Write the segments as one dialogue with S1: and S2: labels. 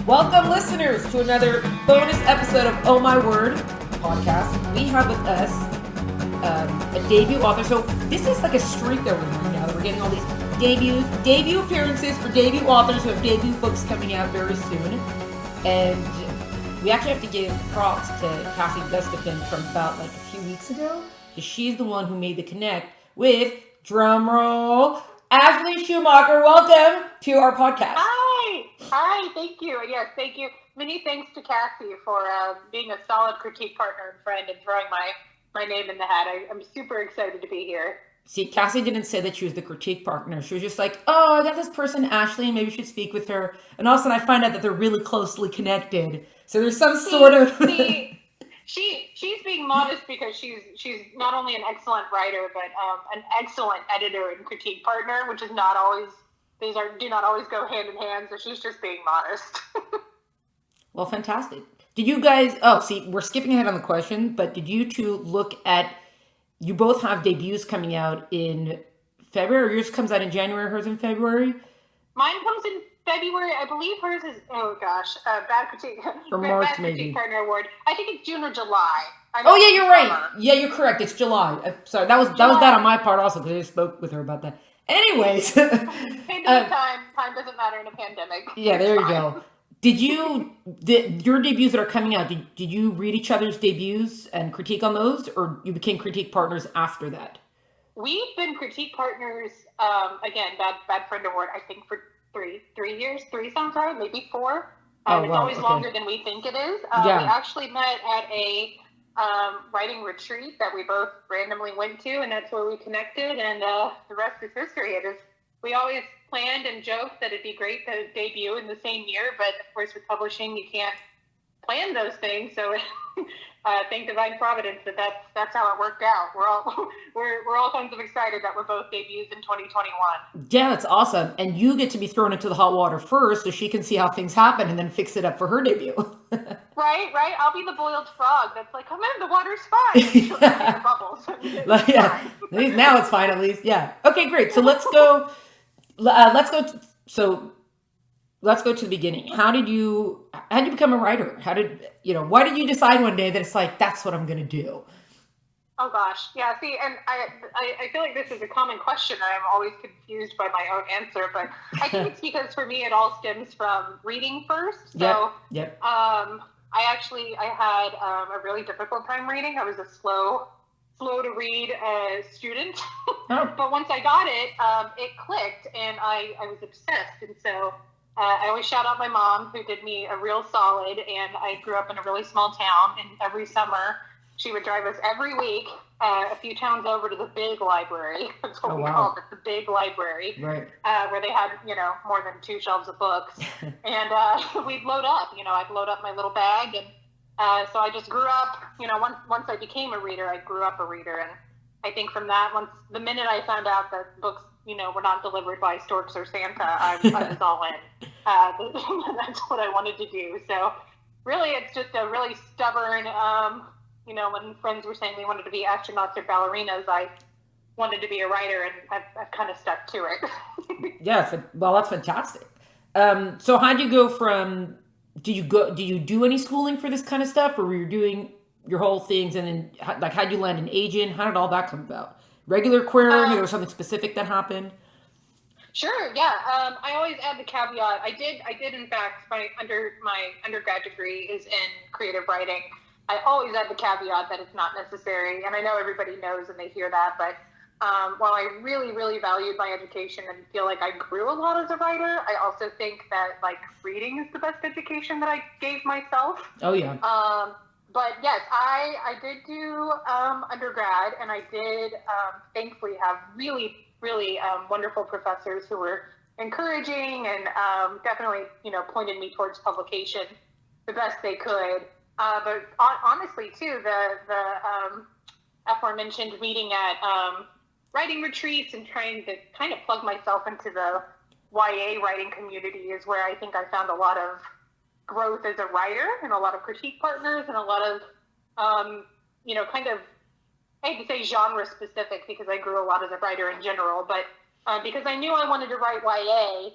S1: Welcome, listeners, to another bonus episode of Oh My Word podcast. We have with us a debut author. So this is like a streak that we're doing now. That we're getting all these debut appearances for debut authors who have debut books coming out very soon. And we actually have to give props to Cassie Gustafson from about like a few weeks ago, because she's the one who made the connect with, drumroll, Ashley Schumacher. Welcome to our podcast.
S2: Hi, thank you. Yes, thank you. Many thanks to Cassie for being a solid critique partner and friend and throwing my name in the hat. I'm super excited to be here.
S1: See, Cassie didn't say that she was the critique partner. She was just like, oh, I got this person, Ashley, maybe you should speak with her. And all of a sudden I find out that they're really closely connected. So there's some sort of...
S2: She's being modest because she's not only an excellent writer, but an excellent editor and critique partner, which is not always... do not always go hand in hand, so she's just being modest.
S1: Well, fantastic. Did you guys... we're skipping ahead on the question, but did you two look at... You both have debuts coming out in February, or yours comes out in January, hers in February?
S2: Mine comes in February. I believe hers is, Bad Critique.
S1: Or March,
S2: Bad
S1: maybe.
S2: Critique Partner Award. I think it's June or July.
S1: Oh, yeah, you're right. Yeah, you're correct. It's July. Sorry, that was bad on my part also, because I spoke with her about that. Anyways.
S2: Pandemic time. Time doesn't matter in a pandemic.
S1: Yeah, there you go. Your debuts that are coming out, did you read each other's debuts and critique on those, or you became critique partners after that?
S2: We've been critique partners, again, Bad Friend Award, I think for three years. 3 sounds right, maybe 4. It's always longer than we think it is. We actually met at a writing retreat that we both randomly went to, and that's where we connected, and the rest is history. We always planned and joked that it'd be great to debut in the same year, but of course with publishing you can't plan those things, so thank divine providence that's how it worked out. We're all kinds of excited that we're both debuts in 2021.
S1: Yeah, that's awesome. And you get to be thrown into the hot water first so she can see how things happen and then fix it up for her debut.
S2: Right. I'll be the boiled frog that's like, come in, the water's fine. Yeah. Bubbles.
S1: Fine. Now it's fine at least. Yeah. Okay, great. So let's go to the beginning. How did you become a writer? Why did you decide one day that it's like, that's what I'm going to do?
S2: Oh gosh. Yeah. See, and I feel like this is a common question and I'm always confused by my own answer, but I think it's because for me, it all stems from reading first. So,
S1: Yep.
S2: I had a really difficult time reading. I was a slow to read student, but once I got it, it clicked and I was obsessed. And so I always shout out my mom, who did me a real solid, and I grew up in a really small town, and every summer she would drive us every week a few towns over to the big library. That's what we called it, the big library,
S1: right?
S2: Where they had, more than 2 shelves of books. And we'd load up, I'd load up my little bag. And so I just grew up, once I became a reader, I grew up a reader. And I think from that, the minute I found out that books, were not delivered by storks or Santa, I was all in. That's what I wanted to do. So really, it's just a really stubborn, when friends were saying they wanted to be astronauts or ballerinas, I wanted to be a writer, and I've kind of stuck to it.
S1: Yeah, well, that's fantastic. So how'd you go from, did you do any schooling for this kind of stuff, or were you doing your whole things, and then how'd you land an agent? How did all that come about? Regular querying, or there was something specific that happened?
S2: Sure, yeah. I always add the caveat. I did in fact, my undergrad degree is in creative writing. I always add the caveat that it's not necessary, and I know everybody knows and they hear that, but while I really, really valued my education and feel like I grew a lot as a writer, I also think that reading is the best education that I gave myself.
S1: Oh yeah.
S2: But yes, I did do undergrad, and I did thankfully have really, really wonderful professors who were encouraging and definitely, pointed me towards publication the best they could. But honestly, too, the aforementioned meeting at writing retreats and trying to kind of plug myself into the YA writing community is where I think I found a lot of growth as a writer and a lot of critique partners and a lot of, kind of, I hate to say genre specific because I grew a lot as a writer in general, but because I knew I wanted to write YA,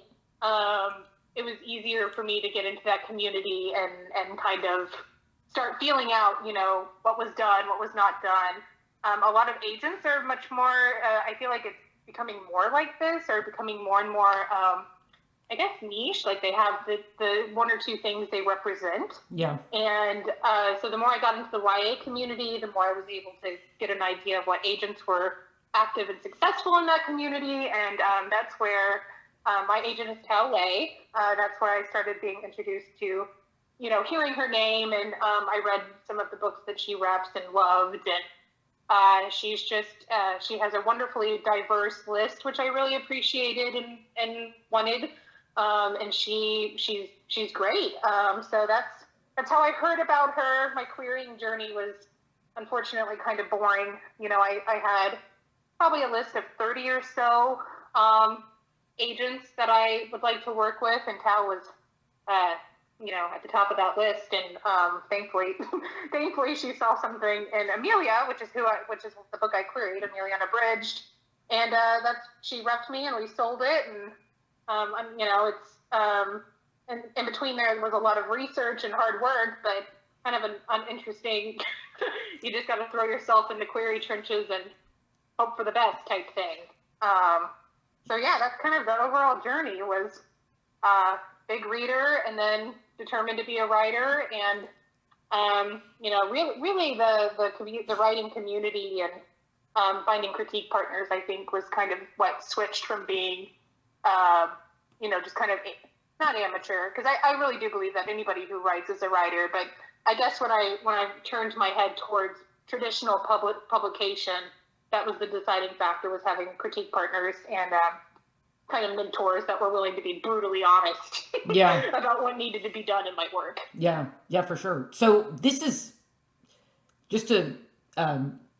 S2: it was easier for me to get into that community and kind of start feeling out, what was done, what was not done. A lot of agents are much more, I feel like it's becoming more like this, or becoming more and more, I guess, niche. Like they have the one or two things they represent.
S1: Yeah.
S2: And so the more I got into the YA community, the more I was able to get an idea of what agents were active and successful in that community. And that's where my agent is Tao Lei. That's where I started being introduced to, hearing her name. And I read some of the books that she reps and loved. And she's just, she has a wonderfully diverse list, which I really appreciated and wanted. And she's great. So that's how I heard about her. My querying journey was unfortunately kind of boring. I had probably a list of 30 or so agents that I would like to work with, and Tao was, at the top of that list. And thankfully, she saw something in Amelia, which is the book I queried, Amelia Unabridged, and she repped me, and we sold it. And it's in between there was a lot of research and hard work, but kind of an uninteresting. You just got to throw yourself in the query trenches and hope for the best type thing. So yeah, that's kind of the overall journey. Was big reader, and then determined to be a writer, and really the writing community and finding critique partners, I think, was kind of what switched from being just kind of not amateur, because I really do believe that anybody who writes is a writer. But I guess when I turned my head towards traditional publication, that was the deciding factor, was having critique partners and kind of mentors that were willing to be brutally honest about what needed to be done in my work.
S1: Yeah, for sure. So this is just to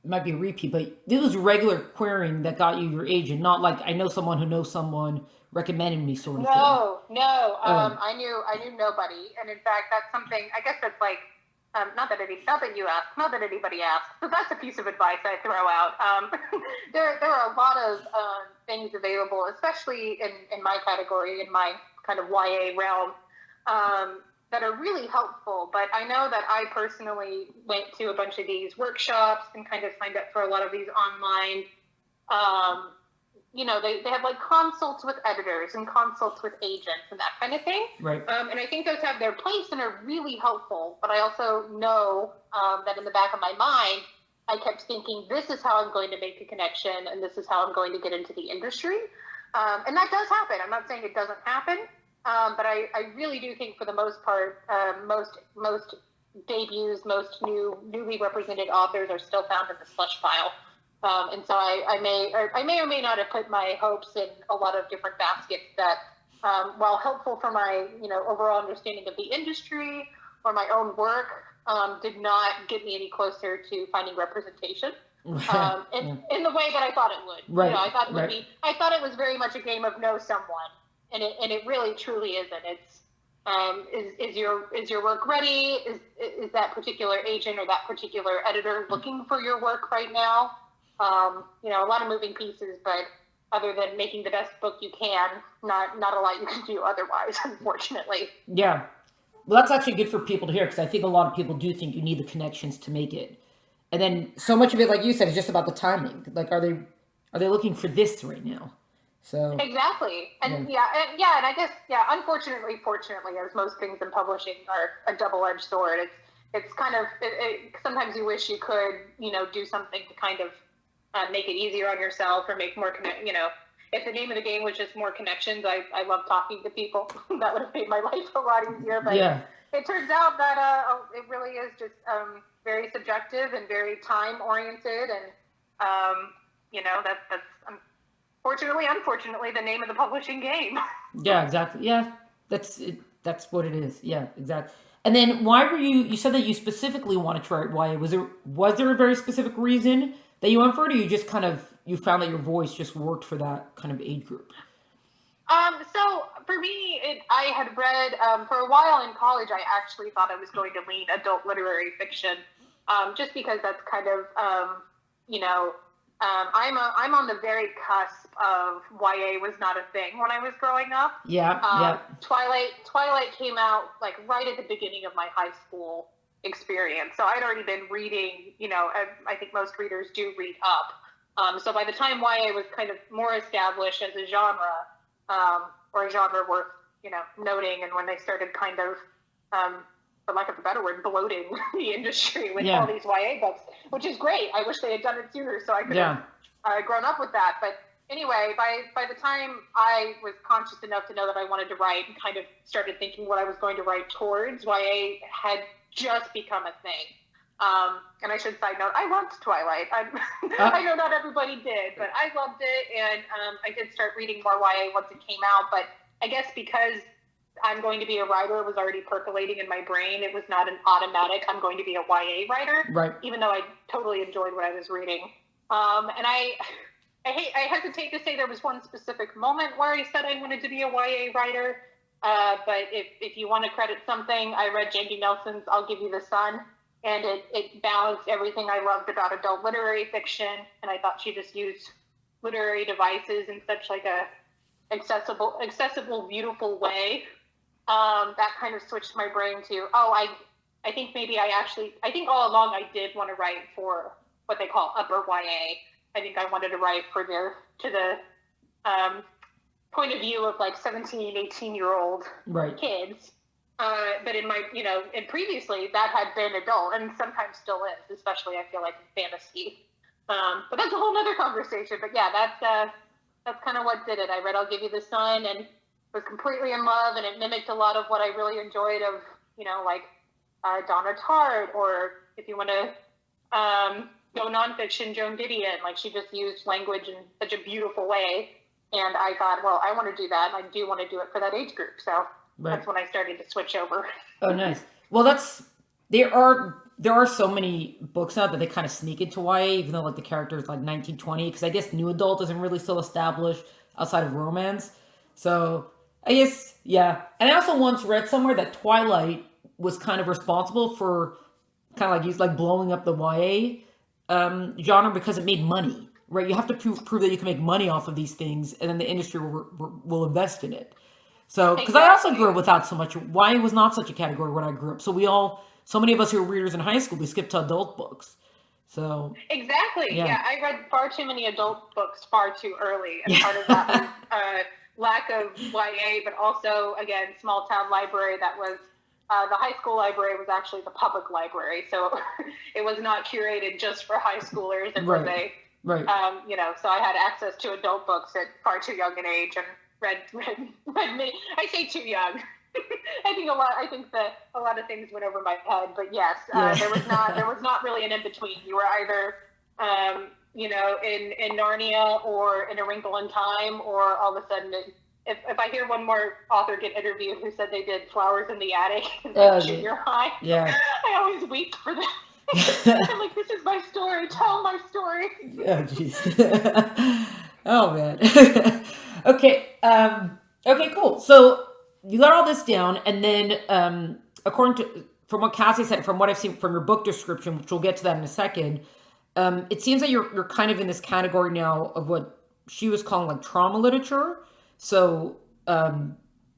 S1: might be a repeat, but this was regular querying that got you your agent, not like I know someone who knows someone recommended me sort of thing.
S2: No. I knew nobody, and in fact, that's something. I guess that's like not that anybody asked. So that's a piece of advice I throw out. There are a lot of things available, especially in my category, in my kind of YA realm, that are really helpful. But I know that I personally went to a bunch of these workshops and kind of signed up for a lot of these online. They have like consults with editors and consults with agents and that kind of thing.
S1: Right.
S2: And I think those have their place and are really helpful. But I also know that in the back of my mind, I kept thinking, this is how I'm going to make a connection, and this is how I'm going to get into the industry. And that does happen. I'm not saying it doesn't happen, but I really do think for the most part, most debuts, most newly represented authors are still found in the slush pile. And so I may or may not have put my hopes in a lot of different baskets that, while helpful for my overall understanding of the industry or my own work, did not get me any closer to finding representation in the way that I thought it would.
S1: Right.
S2: I thought it would be. I thought it was very much a game of know someone, and it really truly isn't. It's is your work ready? Is that particular agent or that particular editor looking for your work right now? A lot of moving pieces, but other than making the best book you can, not a lot you can do otherwise, unfortunately.
S1: Yeah. Well, that's actually good for people to hear, because I think a lot of people do think you need the connections to make it. And then so much of it, like you said, is just about the timing. Like, are they looking for this right now? So
S2: exactly. And and I guess, unfortunately, fortunately, as most things in publishing are a double-edged sword. It's kind of, sometimes you wish you could, do something to kind of make it easier on yourself, or make more if the name of the game was just more connections, I love talking to people. That would have made my life a lot easier. But it turns out that it really is just very subjective and very time oriented, and that's unfortunately the name of the publishing game.
S1: Yeah, exactly. Yeah, that's it. That's what it is. Yeah, exactly. And then why were you said that you specifically want to try YA? Was there a very specific reason that you went for it, or you just kind of, you found that your voice just worked for that kind of age group?
S2: So for me, I had read, for a while in college, I actually thought I was going to lean adult literary fiction, just because that's kind of, I'm on the very cusp of YA was not a thing when I was growing up.
S1: Yeah.
S2: Twilight came out like right at the beginning of my high school experience, so I'd already been reading. I think most readers do read up. So by the time YA was kind of more established as a genre, or a genre worth noting, and when they started kind of, for lack of a better word, bloating the industry with all these YA books, which is great. I wish they had done it sooner so I could have grown up with that. But anyway, by the time I was conscious enough to know that I wanted to write and kind of started thinking what I was going to write towards, YA had just become a thing. And I should side note, I loved Twilight. I know not everybody did, but I loved it. And I did start reading more YA once it came out. But I guess because I'm going to be a writer was already percolating in my brain. It was not an automatic, I'm going to be a YA writer,
S1: right? Even
S2: though I totally enjoyed what I was reading. And I hesitate to say there was one specific moment where I said I wanted to be a YA writer. But if you want to credit something, I read Jandy Nelson's I'll Give You the Sun, and it balanced everything I loved about adult literary fiction. And I thought she just used literary devices in such like a accessible, beautiful way. That kind of switched my brain to, I think maybe I think all along I did want to write for what they call upper YA. I think I wanted to write to the point of view of like 17, 18-year-old kids. But in my, and previously that had been adult and sometimes still is, especially I feel like in fantasy. But that's a whole nother conversation. But yeah, that's kind of what did it. I read I'll Give You the Sun and was completely in love, and it mimicked a lot of what I really enjoyed of, like Donna Tartt, or if you want to go nonfiction, Joan Didion. Like, she just used language in such a beautiful way, and I thought, well, I want to do that, and I do want to do it for that age group. So that's when I started to switch over.
S1: Oh, nice. Well, there are so many books now that they kind of sneak into YA, even though like the character is like 1920, because I guess new adult isn't really still established outside of romance. So I guess, yeah. And I also once read somewhere that Twilight was kind of responsible for kind of like blowing up the YA genre because it made money, right? You have to prove that you can make money off of these things, and then the industry will invest in it. So, because I also grew up without so much, YA was not such a category when I grew up. So many of us who were readers in high school, we skipped to adult books. So
S2: exactly, yeah. I read far too many adult books far too early, and part of that was lack of YA, but also, again, small town library that was, the high school library was actually the public library, so it was not curated just for high schoolers. It was so I had access to adult books at far too young an age, and read me. I say too young. I think that a lot of things went over my head, but yes, there was not really an in between. You were either in Narnia or in A Wrinkle in Time, or all of a sudden, if I hear one more author get interviewed who said they did Flowers in the Attic in junior high, I always weep for them. I'm like, this is my story. Tell my story.
S1: Oh, jeez. Oh, man. Okay. Okay, cool. So you got all this down, and then from what Cassie said, from what I've seen from your book description, which we'll get to that in a second, it seems that you're kind of in this category now of what she was calling like trauma literature. So,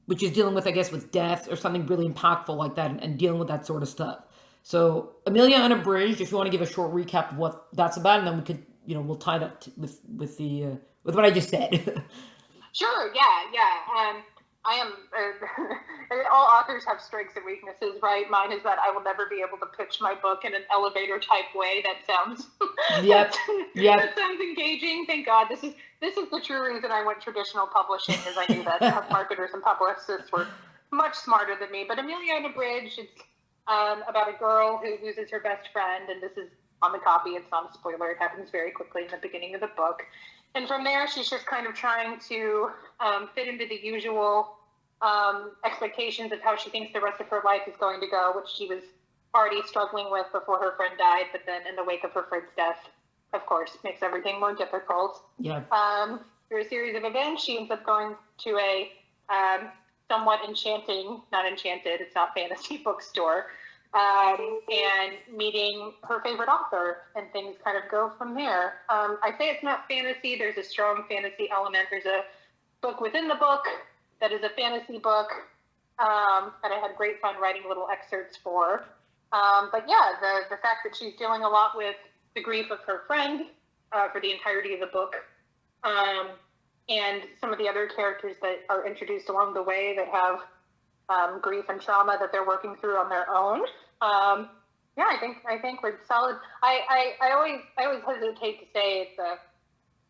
S1: which is dealing with, I guess, with death or something really impactful like that, and dealing with that sort of stuff. So, Amelia Unabridged, if you want to give a short recap of what that's about, and then we could, we'll tie that with what I just said.
S2: Sure. Yeah. I am. All authors have strengths and weaknesses, right? Mine is that I will never be able to pitch my book in an elevator type way. That sounds.
S1: Yep.
S2: That sounds engaging. Thank God. This is the true reason I went traditional publishing, is I knew that marketers and publicists were much smarter than me. But Amelia Unabridged, it's about a girl who loses her best friend, and this is on the copy. It's not a spoiler. It happens very quickly in the beginning of the book. And from there, she's just kind of trying to fit into the usual expectations of how she thinks the rest of her life is going to go, which she was already struggling with before her friend died. But then in the wake of her friend's death, of course, makes everything more difficult.
S1: Yeah.
S2: Through a series of events, she ends up going to a somewhat enchanting, not enchanted, it's not fantasy bookstore, and meeting her favorite author, and things kind of go from there. I say it's not fantasy. There's a strong fantasy element. There's a book within the book that is a fantasy book that I had great fun writing little excerpts for. But yeah, the fact that she's dealing a lot with the grief of her friend for the entirety of the book, and some of the other characters that are introduced along the way that have grief and trauma that they're working through on their own. Yeah, I think we're solid. I always hesitate to say it's a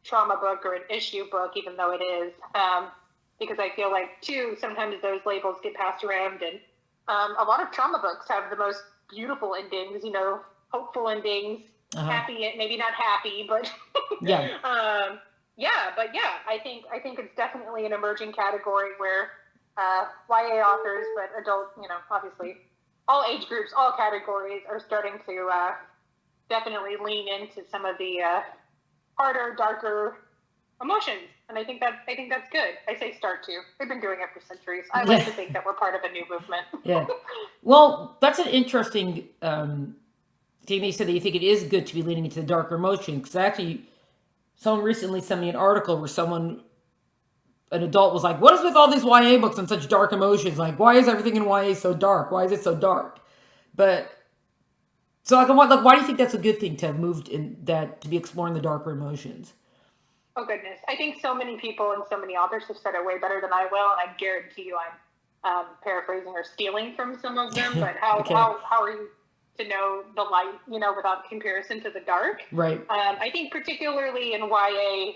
S2: trauma book or an issue book, even though it is, because I feel like too sometimes those labels get passed around, and a lot of trauma books have the most beautiful endings, hopeful endings, happy, maybe not happy, but
S1: yeah.
S2: I think it's definitely an emerging category where YA authors, but adult, obviously all age groups, all categories are starting to definitely lean into some of the harder, darker emotions. And I think that's good. I say start to. They've been doing it for centuries. I like to think that we're part of a new movement.
S1: Yeah. Well, that's an interesting thing that you said, that you think it is good to be leaning into the darker emotion. Because actually, someone recently sent me an article where an adult was like, what is with all these YA books and such dark emotions? Like, why is everything in YA so dark? Why is it so dark? But, so why do you think that's a good thing to have moved in that, to be exploring the darker emotions?
S2: Oh goodness. I think so many people and so many authors have said it way better than I will, and I guarantee you I'm paraphrasing or stealing from some of them, but how are you to know the light, without comparison to the dark?
S1: Right.
S2: I think particularly in YA,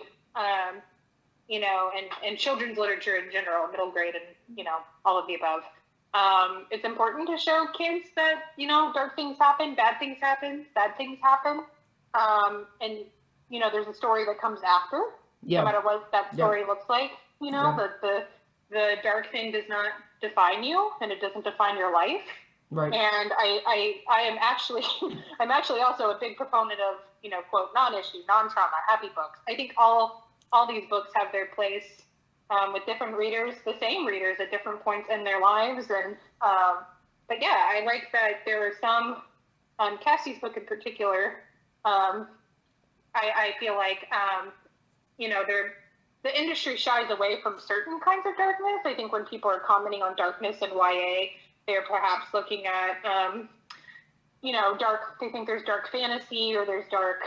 S2: and children's literature in general, middle grade and, all of the above, it's important to show kids that, dark things happen, bad things happen, sad things happen. And, there's a story that comes after, no matter what that story looks like, the dark thing does not define you, and it doesn't define your life.
S1: Right.
S2: And I am actually, I'm actually also a big proponent of, quote, non-issue, non-trauma, happy books. I think all these books have their place with different readers, the same readers at different points in their lives. And, but yeah, I like that there are some, Cassie's book in particular, I feel like, the industry shies away from certain kinds of darkness. I think when people are commenting on darkness in YA, they're perhaps looking at, dark, they think there's dark fantasy or there's dark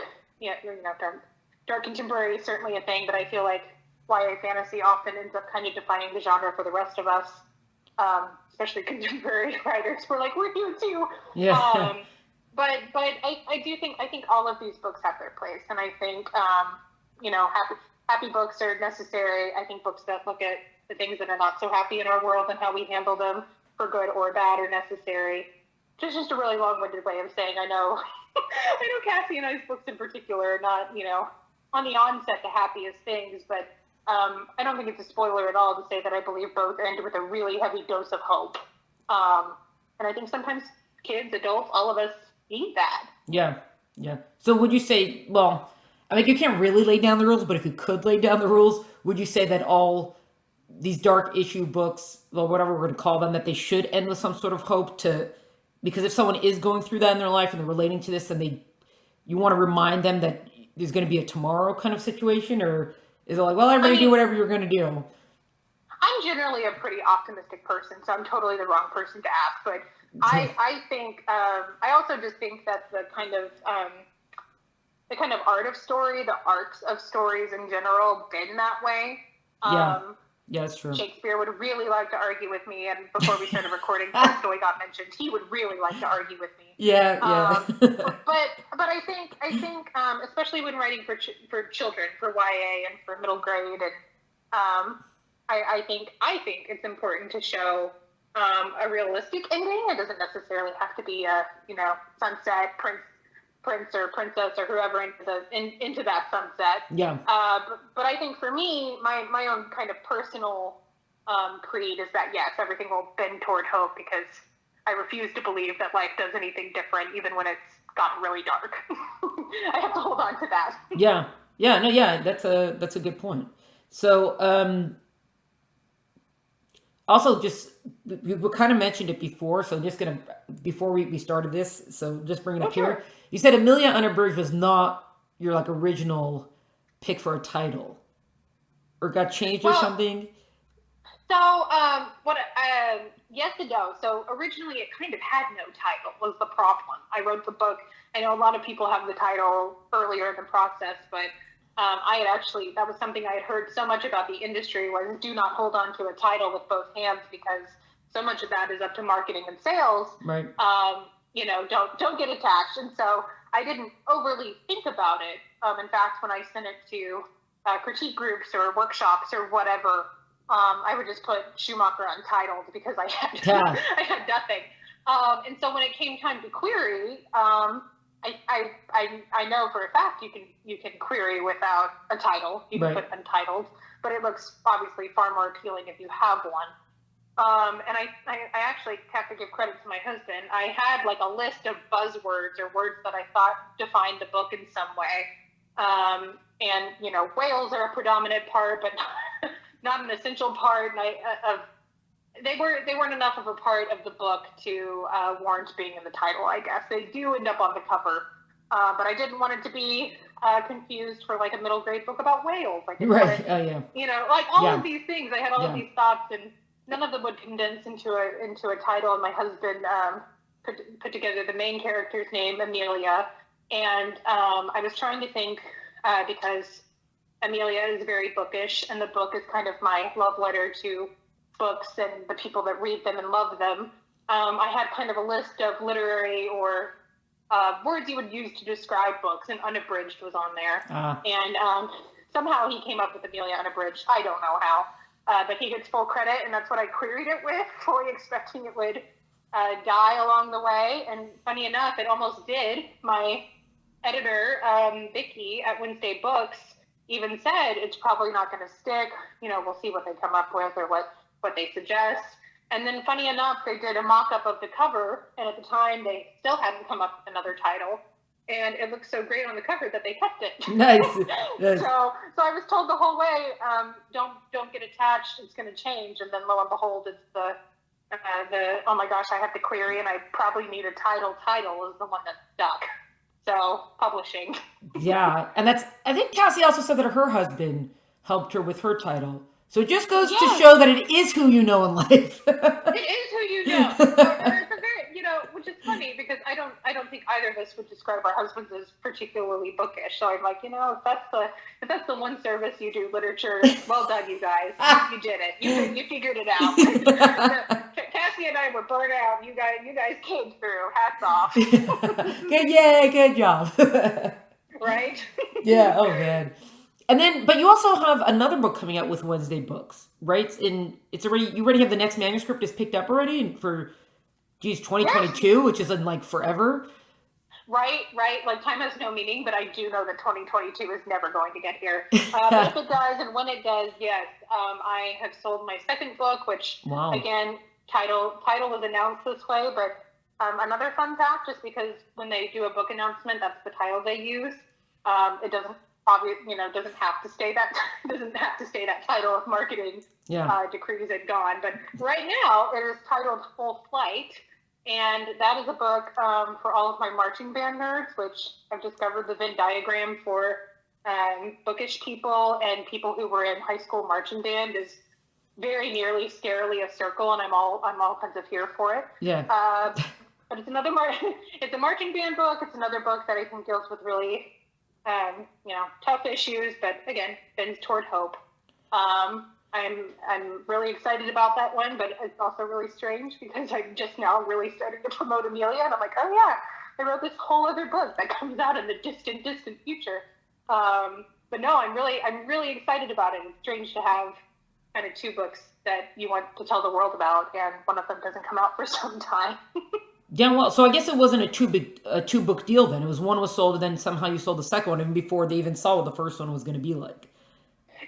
S2: contemporary is certainly a thing, but I feel like YA fantasy often ends up kind of defining the genre for the rest of us, especially contemporary writers. We're like, we're here too.
S1: Yeah.
S2: But I think all of these books have their place, and I think happy books are necessary. I think books that look at the things that are not so happy in our world and how we handle them, for good or bad, are necessary. Just a really long-winded way of saying I know Cassie and I's books in particular are not on the onset the happiest things, but I don't think it's a spoiler at all to say that I believe both end with a really heavy dose of hope. And I think sometimes kids, adults, all of us need that.
S1: Yeah. So would you say, well, I mean, you can't really lay down the rules, but if you could lay down the rules, would you say that all these dark issue books, or whatever we're going to call them, that they should end with some sort of hope because if someone is going through that in their life and they're relating to this, then you want to remind them that there's going to be a tomorrow kind of situation? Or is it like, well, everybody do whatever you're going to do?
S2: I'm generally a pretty optimistic person, so I'm totally the wrong person to ask. But I think, I also just think that the kind of art of story, the arcs of stories in general, been that way.
S1: Yeah, that's true.
S2: Shakespeare would really like to argue with me, and before we started recording, Tolstoy got mentioned. He would really like to argue with me.
S1: Yeah.
S2: But I think, especially when writing for children, for YA and for middle grade, and I think it's important to show a realistic ending. It doesn't necessarily have to be a sunset, prince or princess or whoever into that sunset.
S1: Yeah.
S2: But I think for me, my own kind of personal creed is that yes, everything will bend toward hope, because I refuse to believe that life does anything different, even when it's gotten really dark. I have to hold on to that.
S1: Yeah. That's a good point. So, also just you kind of mentioned it before, so I'm just gonna before we started this, so just bring it up
S2: sure.
S1: here. You said Amelia Unabridged was not your like original pick for a title, or got changed or
S2: Well,
S1: something.
S2: So, yes and no. So originally it kind of had no title was the problem. I wrote the book. I know a lot of people have the title earlier in the process, but I had actually, that was something I had heard so much about the industry was do not hold on to a title with both hands because so much of that is up to marketing and sales.
S1: Right.
S2: Don't get attached. And so I didn't overly think about it. In fact, when I sent it to critique groups or workshops or whatever, I would just put Schumacher untitled because I had I had nothing. And so when it came time to query, I know for a fact you can query without a title. You can put untitled, but it looks obviously far more appealing if you have one. And I actually have to give credit to my husband. I had like a list of buzzwords or words that I thought defined the book in some way. And whales are a predominant part, but not an essential part. And they weren't enough of a part of the book to warrant being in the title. I guess they do end up on the cover, but I didn't want it to be confused for like a middle grade book about whales. Like like all of these things. I had all of these thoughts, and none of them would condense into a title. And my husband put together the main character's name, Amelia, and I was trying to think because Amelia is very bookish, and the book is kind of my love letter to books and the people that read them and love them. I had kind of a list of literary or words you would use to describe books, and unabridged was on there. And somehow he came up with Amelia Unabridged. I don't know how, but he gets full credit, and that's what I queried it with, fully expecting it would die along the way. And funny enough, it almost did. My editor, Vicky at Wednesday Books, even said it's probably not going to stick. We'll see what they come up with or what they suggest. And then funny enough, they did a mock-up of the cover, and at the time they still hadn't come up with another title. And it looked so great on the cover that they kept it.
S1: Nice.
S2: So I was told the whole way, don't get attached, it's going to change. And then lo and behold, it's the oh my gosh, I have to query and I probably need a title is the one that stuck. So publishing.
S1: Yeah. And I think Cassie also said that her husband helped her with her title. So it just goes to show that it is who you know in life.
S2: It is who you know. It's a very, which is funny because I don't think either of us would describe our husbands as particularly bookish. So I'm like, if that's the one service you do literature, well done, you guys. You did it. You figured it out. Cassie and I were burnt out. You guys came through. Hats off.
S1: Good job.
S2: Right?
S1: Yeah. Oh man. And then, but you also have another book coming out with Wednesday Books, right? You already have the next manuscript is picked up already for, 2022, which is in like forever.
S2: Right. Like time has no meaning, but I do know that 2022 is never going to get here. But if it does, and when it does, yes, I have sold my second book, which again, title was announced this way, but another fun fact, just because when they do a book announcement, that's the title they use. It doesn't have to stay that title if marketing decrees it gone. But right now it is titled Full Flight, and that is a book for all of my marching band nerds, which I've discovered the Venn diagram for bookish people and people who were in high school marching band is very nearly scarily a circle, and I'm all kinds of here for it. Yeah. But it's it's a marching band book. It's another book that I think deals with really tough issues, but again, bends toward hope. I'm really excited about that one, but it's also really strange because I'm just now really starting to promote Amelia, and I'm like, oh yeah, I wrote this whole other book that comes out in the distant future. But no, I'm really excited about it. It's strange to have kind of two books that you want to tell the world about, and one of them doesn't come out for some time.
S1: Yeah, well, so I guess it wasn't a two book deal then. It was one was sold, and then somehow you sold the second one, even before they even saw what the first one was going to be like.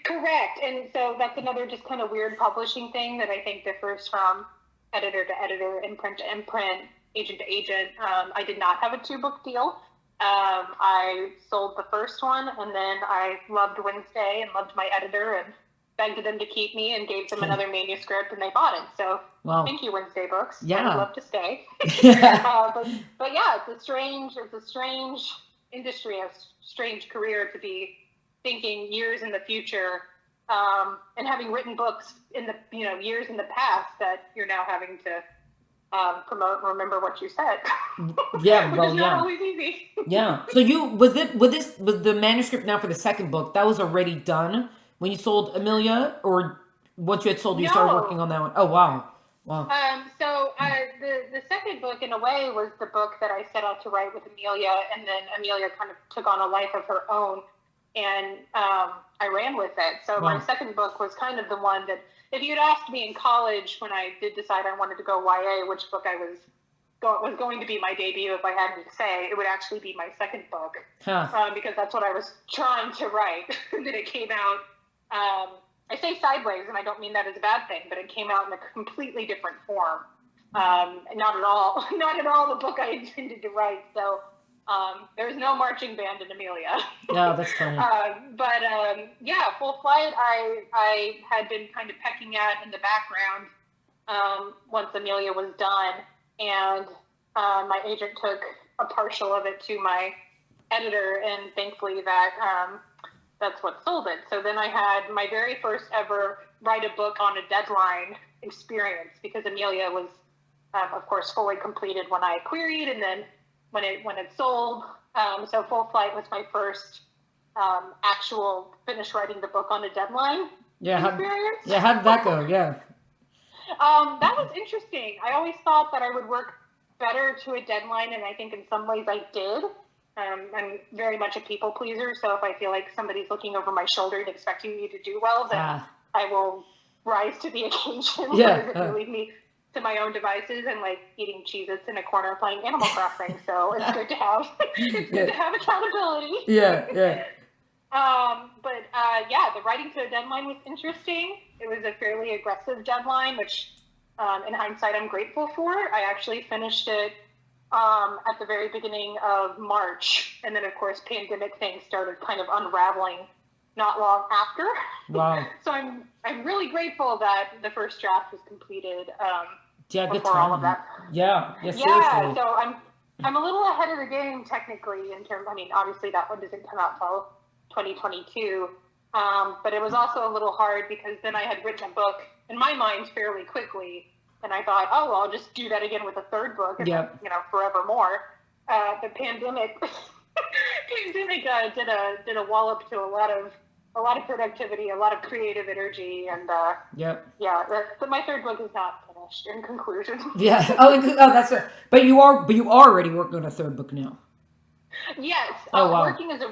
S2: Correct, and so that's another just kind of weird publishing thing that I think differs from editor to editor, imprint to imprint, agent to agent. I did not have a 2-book deal. I sold the first one, and then I loved Wednesday and loved my editor, and begged them to keep me and gave them another manuscript, and they bought it. So thank you, Wednesday Books.
S1: Yeah.
S2: I'd love to stay. But yeah, it's a strange industry, a strange career to be thinking years in the future, and having written books in the years in the past that you're now having to promote and remember what you said.
S1: Yeah,
S2: which is not always easy.
S1: Yeah. So was the manuscript now for the second book that was already done when you sold Amelia, or once you had sold, you started working on that one? Oh wow.
S2: So the second book, in a way, was the book that I set out to write with Amelia, and then Amelia kind of took on a life of her own, and I ran with it. So my second book was kind of the one that, if you'd asked me in college when I did decide I wanted to go YA, which book I was going to be my debut, if I had to say, it would actually be my second book, because that's what I was trying to write. That it came out. I say sideways, and I don't mean that as a bad thing, but it came out in a completely different form. Not at all the book I intended to write. So there was no marching band in Amelia.
S1: No, that's funny.
S2: Full Flight, I had been kind of pecking at in the background once Amelia was done, and my agent took a partial of it to my editor, and thankfully that's what sold it. So then I had my very first ever write a book on a deadline experience, because Amelia was, of course, fully completed when I queried, and then when it sold. So Full Flight was my first actual finish writing the book on a deadline experience.
S1: How did that go? Yeah.
S2: That was interesting. I always thought that I would work better to a deadline, and I think in some ways I did. I'm very much a people pleaser, so if I feel like somebody's looking over my shoulder and expecting me to do well, then I will rise to the occasion. Yeah. Leave me to my own devices and like eating Cheez-Its in a corner playing Animal Crossing. So it's good to have good to have accountability.
S1: Yeah.
S2: The writing to a deadline was interesting. It was a fairly aggressive deadline, which in hindsight I'm grateful for. I actually finished it at the very beginning of March, and then of course pandemic things started kind of unraveling not long after.
S1: Wow.
S2: So I'm really grateful that the first draft was completed
S1: before
S2: all of that.
S1: Seriously.
S2: So I'm a little ahead of the game technically in terms. I mean, obviously that one doesn't come out till 2022, but it was also a little hard because then I had written a book in my mind fairly quickly. And I thought, oh, well, I'll just do that again with a third book, and forevermore. The pandemic did a wallop to a lot of productivity, a lot of creative energy, and my third book is not finished. In conclusion,
S1: that's it. But you are already working on a third book now.
S2: Yes. Working is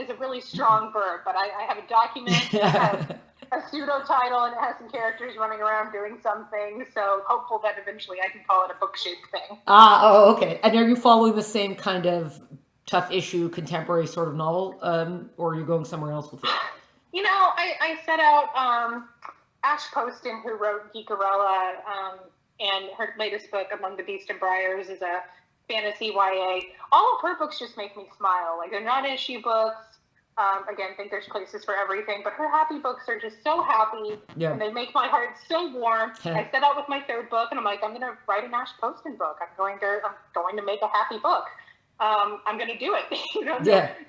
S2: a really strong verb, but I have a document. I have a pseudo title, and it has some characters running around doing some things, so hopeful that eventually I can call it a book-shaped thing.
S1: Okay. And are you following the same kind of tough issue, contemporary sort of novel, or are you going somewhere else with it?
S2: I set out Ash Poston, who wrote Geekarella, and her latest book, Among the Beast and Briars, is a fantasy YA. All of her books just make me smile. Like, they're not issue books. Again, I think there's places for everything, but her happy books are just so happy, and they make my heart so warm. I set out with my third book, and I'm like, I'm going to write an Ash Poston book. I'm going to make a happy book. I'm going to do it.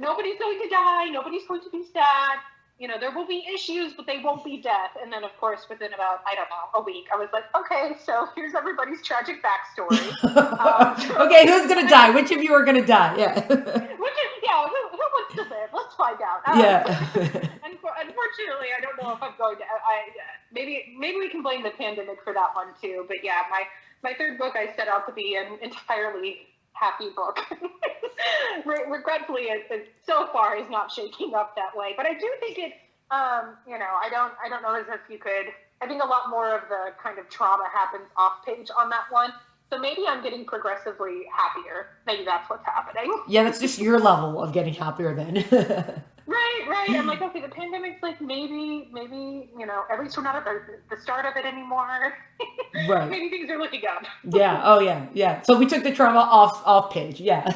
S2: Nobody's going to die. Nobody's going to be sad. There will be issues, but they won't be death. And then, of course, within about, a week, I was like, okay, so here's everybody's tragic backstory.
S1: Okay, who's going to die? Which of you are going to die? Yeah.
S2: Who wants to live? Let's find out. Unfortunately, I don't know if I'm going to. Maybe we can blame the pandemic for that one too. But yeah, my third book I set out to be an entirely happy book. Regretfully, it so far is not shaking up that way. But I do think it. I don't know as if you could. I think a lot more of the kind of trauma happens off page on that one. So maybe I'm getting progressively happier. Maybe that's what's happening.
S1: Yeah, that's just your level of getting happier then.
S2: Right. I'm like, okay, the pandemic's like maybe, at least we're not at the start of it anymore.
S1: Right.
S2: Maybe things are looking up.
S1: Yeah. Oh, yeah. So we took the trauma off page. Yeah.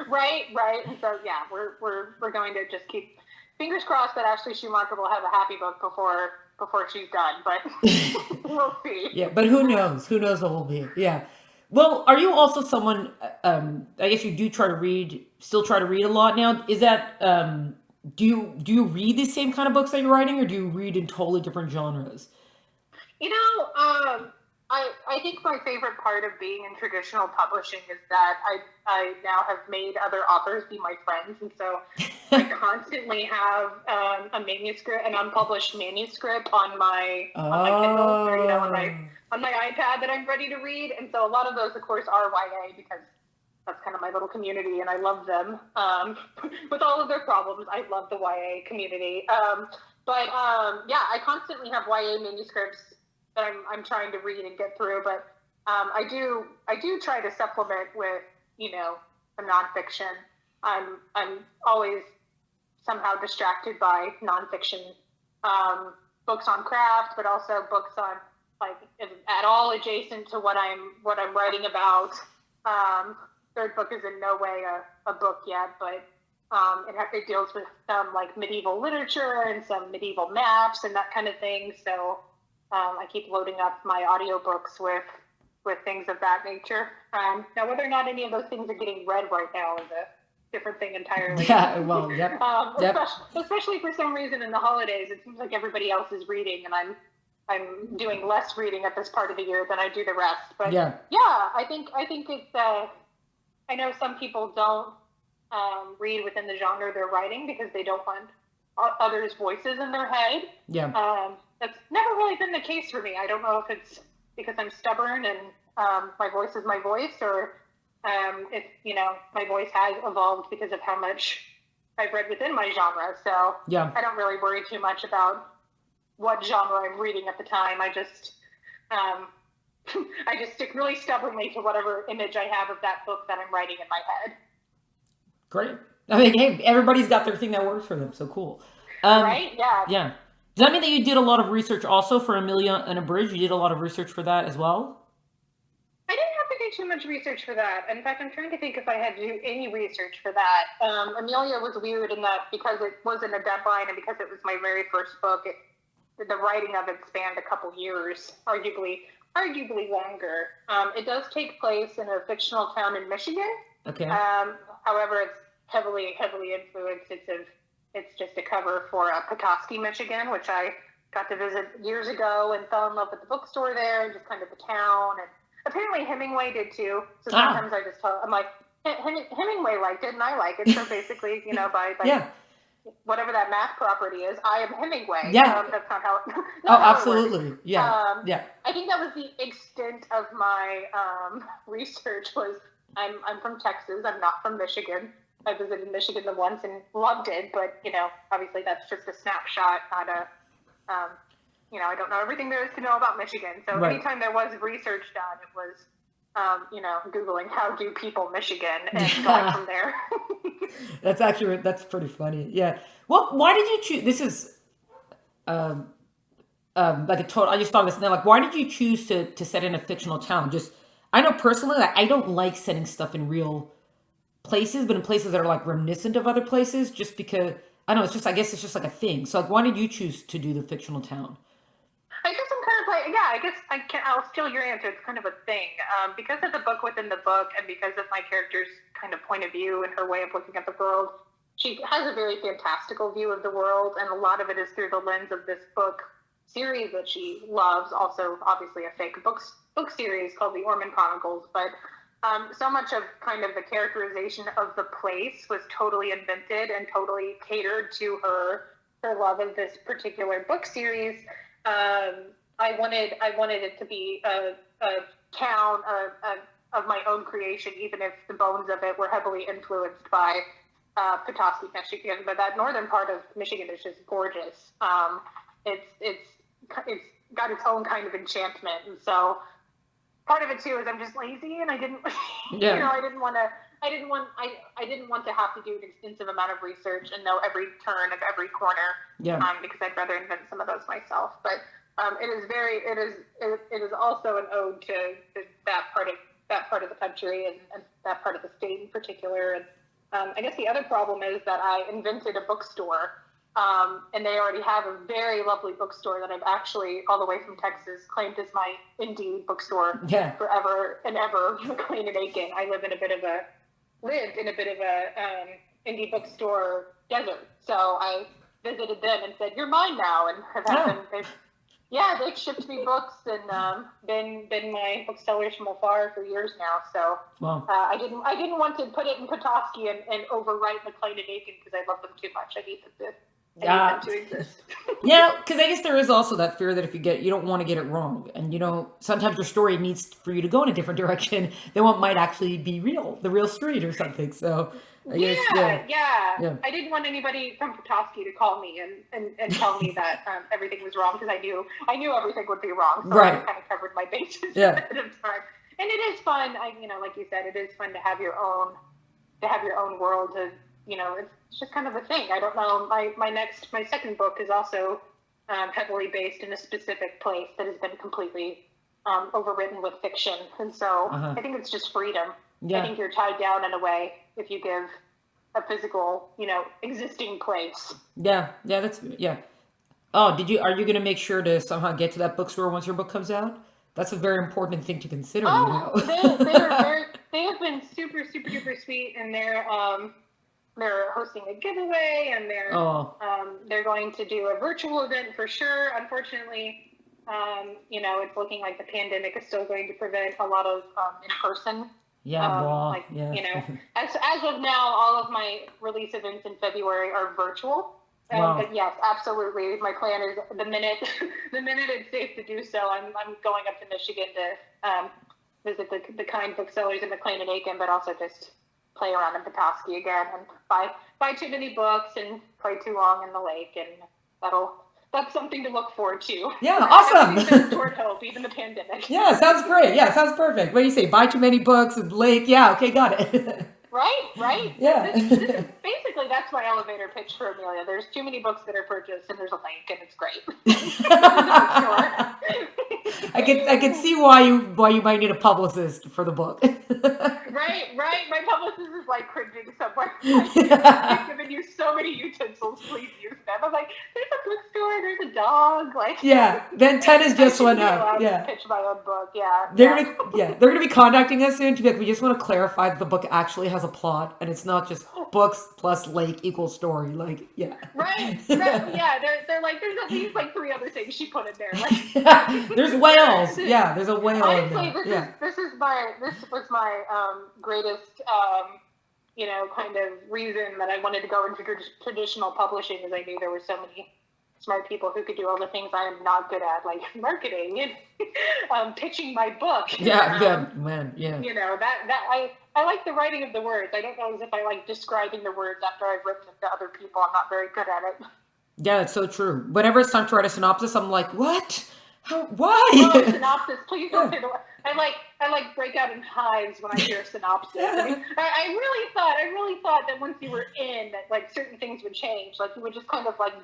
S2: Right. And so, yeah, we're going to just keep fingers crossed that Ashley Schumacher will have a happy book before she's done, but we'll see.
S1: Yeah, but who knows? Who knows what will be? Yeah. Well, are you also someone? I guess you do try to read, still try to read a lot now. Is that do you read the same kind of books that you're writing, or do you read in totally different genres?
S2: You know, I think my favorite part of being in traditional publishing is that I now have made other authors be my friends, and so I constantly have a manuscript, an unpublished manuscript on my Kindle, or on my iPad that I'm ready to read, and so a lot of those, of course, are YA because that's kind of my little community, and I love them. With all of their problems, I love the YA community. Yeah, I constantly have YA manuscripts that I'm trying to read and get through, but I do try to supplement with, the nonfiction. I'm always somehow distracted by nonfiction books on craft, but also books on at all adjacent to what I'm writing about. Third book is in no way a book yet, but it deals with some medieval literature and some medieval maps and that kind of thing. So I keep loading up my audiobooks with things of that nature. Now, whether or not any of those things are getting read right now is a different thing entirely.
S1: Yeah, well, yep.
S2: Especially for some reason in the holidays, it seems like everybody else is reading, and I'm doing less reading at this part of the year than I do the rest. But yeah, I think it's. I know some people don't read within the genre they're writing because they don't want others' voices in their head.
S1: Yeah.
S2: That's never really been the case for me. I don't know if it's because I'm stubborn and my voice is my voice, or if my voice has evolved because of how much I've read within my genre. So
S1: yeah,
S2: I don't really worry too much about what genre I'm reading at the time. I just stick really stubbornly to whatever image I have of that book that I'm writing in my head.
S1: Great. I mean, hey, everybody's got their thing that works for them, so cool.
S2: Right? Yeah.
S1: Yeah. Does that mean that you did a lot of research also for Amelia Unabridged? You did a lot of research for that as well?
S2: I didn't have to do too much research for that. In fact, I'm trying to think if I had to do any research for that. Amelia was weird in that because it wasn't a deadline and because it was my very first book, the writing of it spanned a couple years, arguably longer. It does take place in a fictional town in Michigan.
S1: Okay.
S2: However, it's heavily influenced. It's just a cover for Petoskey, Michigan, which I got to visit years ago and fell in love with the bookstore there and just kind of the town. And apparently Hemingway did too. So sometimes I just I'm like, Hemingway liked it and I like it. So basically, by
S1: yeah,
S2: whatever that math property is, I am Hemingway.
S1: Yeah.
S2: That's not how.
S1: Absolutely. Yeah. Yeah.
S2: I think that was the extent of my research. Was I'm from Texas. I'm not from Michigan. I visited Michigan once and loved it, but obviously that's just a snapshot, not a. I don't know everything there is to know about Michigan. So
S1: right.
S2: Anytime there was research done, it was Googling how do people Michigan and going from there.
S1: That's pretty funny. Yeah. Well, why did you choose? This is like a total. I just thought of this now. Like, why did you choose to set in a fictional town? I know personally, I don't like setting stuff in real places, but in places that are like reminiscent of other places, just because I know I guess it's just like a thing. So like, why did you choose to do the fictional town?
S2: I guess I'm kind of like, yeah, I guess I'll steal your answer. It's kind of a thing. Because of the book within the book and because of my character's kind of point of view and her way of looking at the world, she has a very fantastical view of the world, and a lot of it is through the lens of this book series that she loves. Also, obviously, a fake book series called The Ormond Chronicles, but so much of kind of the characterization of the place was totally invented and totally catered to her love of this particular book series. I wanted it to be a town of my own creation, even if the bones of it were heavily influenced by Petoskey, Michigan. But that northern part of Michigan is just gorgeous. It's got its own kind of enchantment, and so part of it too is I'm just lazy, and I didn't, I didn't want to have to do an extensive amount of research and know every turn of every corner.
S1: Yeah.
S2: Because I'd rather invent some of those myself. But it is also an ode to that part of the country and that part of the state in particular. And I guess the other problem is that I invented a bookstore And they already have a very lovely bookstore that I've actually, all the way from Texas, claimed as my indie bookstore forever and ever, McLean and Aiken. I lived in a bit of a indie bookstore desert. So I visited them and said, "You're mine now," and have had them. They've shipped me books and been my booksellers from afar for years now. So I didn't want to put it in Petoskey and overwrite McLean and Aiken because I love them too much. I need them to exist.
S1: Yeah, because I guess there is also that fear that if you don't want to get it wrong, and sometimes your story needs for you to go in a different direction than what might actually be the real street or something. So. I guess, yeah. I didn't want anybody from Petoskey to call me and tell me that everything was wrong because I knew everything would be wrong. So I kind of covered my bases ahead of time. And it is fun. Like you said, it is fun to have your own world. It's just kind of a thing. I don't know. My second book is also heavily based in a specific place that has been completely overwritten with fiction, and so I think it's just freedom. Yeah. I think you're tied down in a way if you give a physical, existing place. Yeah. Oh, are you going to make sure to somehow get to that bookstore once your book comes out? That's a very important thing to consider. They have been super, super duper sweet, and they're hosting a giveaway, and they're going to do a virtual event for sure. Unfortunately, it's looking like the pandemic is still going to prevent a lot of in-person. As of now, all of my release events in February are virtual. But yes, absolutely. My plan is the minute it's safe to do so, I'm going up to Michigan to visit the kind booksellers in McLean and Aiken, but also just play around in Petoskey again and buy too many books and play too long in the lake, and that's something to look forward to. Yeah, awesome. Toward hope, even the pandemic. Yeah, sounds great. Yeah, sounds perfect. What do you say? Buy too many books and lake. Yeah, okay, got it. Right. Yeah. This is, basically, that's my elevator pitch for Amelia. There's too many books that are purchased, and there's a link, and it's great. I can see why you might need a publicist for the book. Right. My publicist is like cringing somewhere. I've given you so many utensils. Please use them. I'm like, there's a bookstore. There's a dog. Like, then 10 is just one up. Yeah. Pitch my own book. Yeah. They're gonna be contacting us soon to be like, we just want to clarify that the book actually has a plot, and it's not just books plus lake equals story. Like, Right. Yeah. They're like, there's at least like 3 other things she put in there. Like, there's whales. Yeah. There's a whale. Honestly, in there. This was my greatest kind of reason that I wanted to go into traditional publishing, is I knew there were so many smart people who could do all the things I am not good at, like marketing and pitching my book. Yeah. I like the writing of the words. I don't know as if I like describing the words after I've written them to other people. I'm not very good at it. Yeah, it's so true. Whenever it's time to write a synopsis, I'm like, what? Why? Oh, synopsis, please don't say the word. I like break out in hives when I hear a synopsis. I really thought that once you were in, that like certain things would change. Like you would just kind of like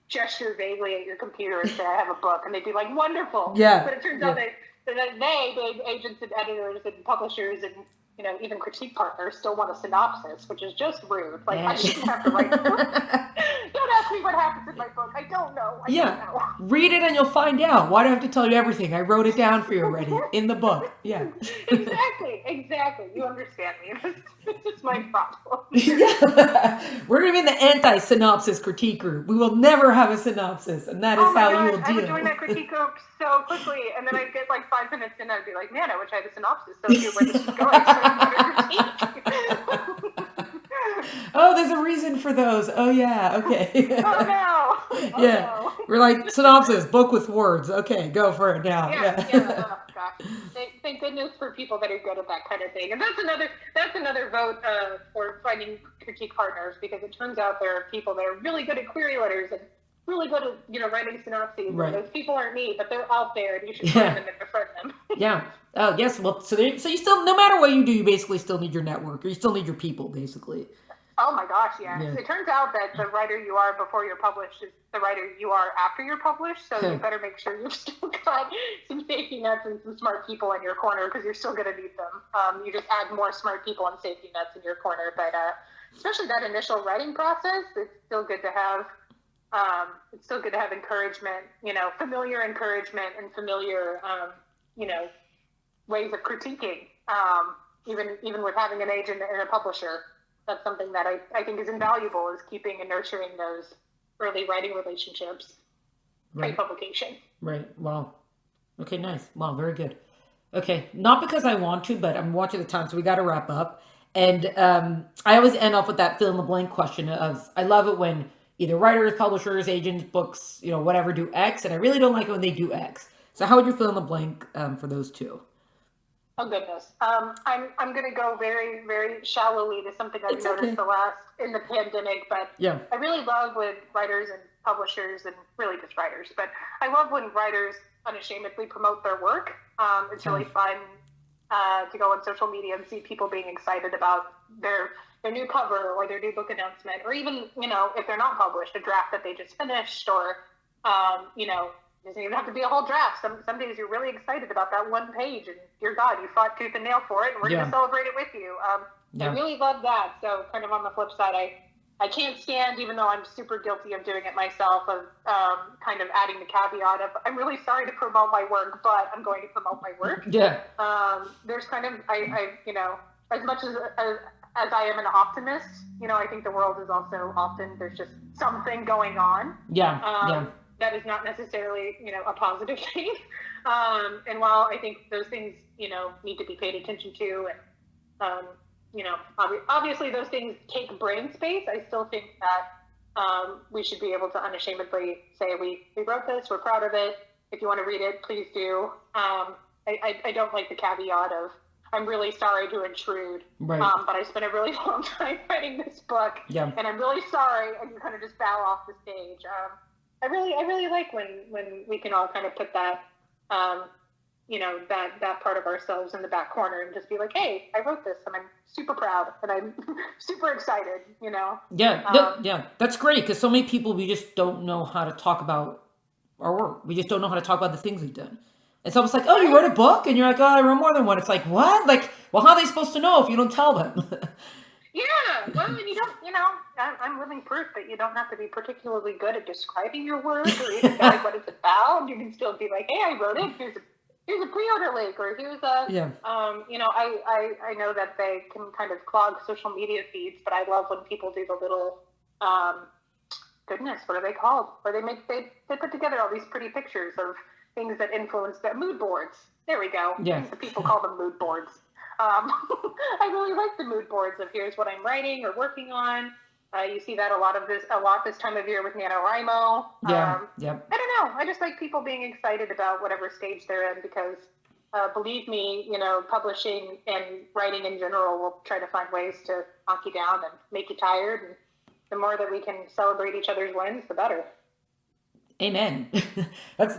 S1: gesture vaguely at your computer and say, "I have a book," and they'd be like, "Wonderful." Yeah. But it turns out that the agents and editors and publishers and even critique partners still want a synopsis, which is just rude. Like, I shouldn't have to write the book. Don't ask me what happens in my book. I don't know. I don't know. Read it and you'll find out. Why do I have to tell you everything? I wrote it down for you already in the book. Yeah. Exactly. You understand me. This is my problem. We're going to be in the anti-synopsis critique group. We will never have a synopsis, and that is how you will deal. I would join that critique group so quickly, and then I'd get like 5 minutes in, and I'd be like, man, I wish I had a synopsis. So here's where this is going. Oh, there's a reason for those. Oh, yeah. Okay. Oh, no. We're like, synopsis, book with words. Okay, go for it now. Yeah. Oh, gosh. Thank goodness for people that are good at that kind of thing. And that's another vote for finding critique partners, because it turns out there are people that are really good at query letters and really good at writing synopses. Right. Those people aren't me, but they're out there, and you should find them and befriend them. Yeah. Oh, yes. Well, so you still, no matter what you do, you basically still need your network, or you still need your people, basically. Oh my gosh, yeah. It turns out that the writer you are before you're published is the writer you are after you're published, so you better make sure you've still got some safety nets and some smart people in your corner, because you're still going to need them. You just add more smart people and safety nets in your corner, but especially that initial writing process, it's still good to have
S2: it's still good to have encouragement, familiar encouragement and familiar, ways of critiquing, even with having an agent and a publisher. That's something that I think is invaluable, is keeping and nurturing those early writing relationships, pre-publication.
S1: Right. Wow. Okay, nice. Wow, very good. Okay, not because I want to, but I'm watching the time, so we got to wrap up. And I always end off with that fill in the blank question of, I love it when either writers, publishers, agents, books, whatever, do X, and I really don't like it when they do X. So how would you fill in the blank for those two?
S2: Oh goodness, I'm going to go very, very shallowly to something I've noticed in the pandemic, but
S1: yeah.
S2: I really love when writers and publishers, and really just writers, but I love when writers unashamedly promote their work. It's really fun to go on social media and see people being excited about their new cover or their new book announcement, or even, if they're not published, a draft that they just finished, or, it doesn't even have to be a whole draft. Some days you're really excited about that one page, and dear God, you fought tooth and nail for it, and we're going to celebrate it with you. I really love that. So kind of on the flip side, I can't stand, even though I'm super guilty of doing it myself, of kind of adding the caveat of, I'm really sorry to promote my work, but I'm going to promote my work.
S1: Yeah.
S2: There's kind of, as much as I am an optimist, I think the world is also often, there's just something going on.
S1: Yeah.
S2: That is not necessarily, a positive thing. And while I think those things, need to be paid attention to, and, obviously those things take brain space, I still think that we should be able to unashamedly say, we wrote this, we're proud of it. If you want to read it, please do. I don't like the caveat of, I'm really sorry to intrude, but I spent a really long time writing this book, and I'm really sorry, and you kind of just bow off the stage. I really like when we can all kind of put that, that part of ourselves in the back corner and just be like, hey, I wrote this and I'm super proud and I'm super excited,
S1: Yeah, that's great, because so many people, we just don't know how to talk about our work. We just don't know how to talk about the things we've done. It's almost like, oh, you wrote a book? And you're like, oh, I wrote more than one. It's like, what? Like, well, how are they supposed to know if you don't tell them?
S2: Yeah, well, and you don't, I'm living proof that you don't have to be particularly good at describing your work or even knowing what it's about. You can still be like, hey, I wrote it. Here's a pre-order link, or here's a, I know that they can kind of clog social media feeds, but I love when people do the little, goodness, what are they called? Where they put together all these pretty pictures of things that influence their mood boards. There we go.
S1: Yeah.
S2: People call them mood boards. I really like the mood boards of here's what I'm writing or working on. You see that a lot this time of year with NaNoWriMo.
S1: Yeah.
S2: I don't know. I just like people being excited about whatever stage they're in, because believe me, publishing and writing in general will try to find ways to knock you down and make you tired. And the more that we can celebrate each other's wins, the better.
S1: Amen. That's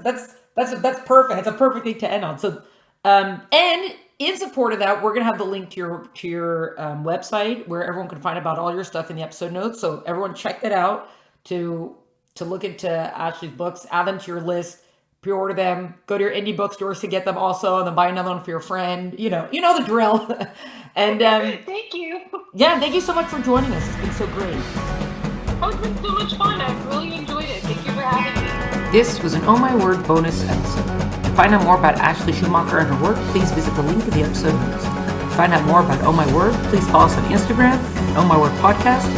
S1: perfect. That's a perfect thing to end on. So, and in support of that, we're going to have the link to your website where everyone can find about all your stuff in the episode notes. So everyone check that out to look into Ashley's books, add them to your list, pre-order them, go to your indie bookstores to get them also, and then buy another one for your friend. You know the drill. And
S2: thank you.
S1: Yeah, thank you so much for joining us. It's been so great.
S2: Oh, it's been so much fun. I've really enjoyed it. Thank you for having me.
S1: This was an Oh My Word bonus episode. To find out more about Ashley Schumacher and her work, please visit the link in the episode notes. To find out more about Oh My Word, please follow us on Instagram at Oh My Word Podcast,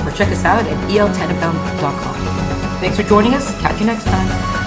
S1: or check us out at el10fm.com. Thanks for joining us. Catch you next time.